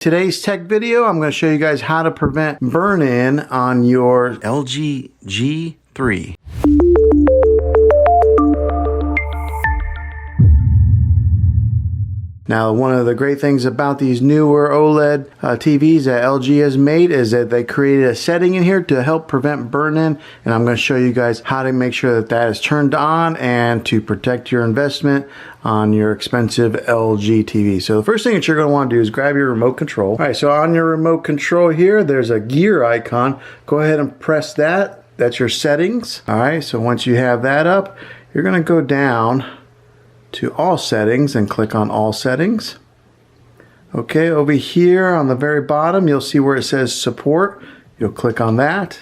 Today's tech video, I'm going to show you guys how to prevent burn-in on your LG G3. Now, one of the great things about these newer OLED TVs that LG has made is that they created a setting in here to help prevent burn-in, and I'm going to show you guys how to make sure that that is turned on and to protect your investment on your expensive LG TV. So the first thing that you're going to want to do is grab your remote control. All right, so on your remote control here, there's a gear icon. Go ahead and press that. That's your settings. All right, so once you have that up, you're going to go down to all settings and click on all settings. Okay, over here on the very bottom you'll see where it says support. You'll click on that.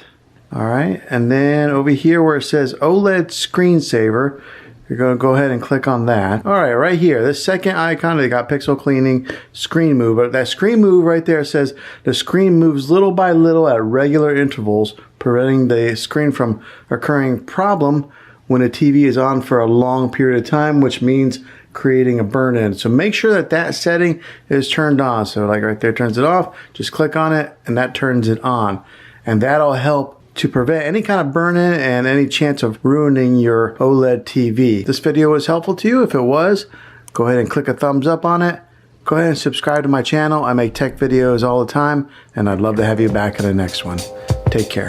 All right, and then over here where it says OLED screensaver, you're going to go ahead and click on that. All right, right here, this second icon, they got pixel cleaning, screen move. But that screen move right there says the screen moves little by little at regular intervals, preventing the screen from occurring problem when a TV is on for a long period of time, which means creating a burn-in. So make sure that that setting is turned on. So like right there, turns it off, just click on it and that turns it on. And that'll help to prevent any kind of burn-in and any chance of ruining your OLED TV. This video was helpful to you. If it was, go ahead and click a thumbs up on it. Go ahead and subscribe to my channel. I make tech videos all the time and I'd love to have you back in the next one. Take care.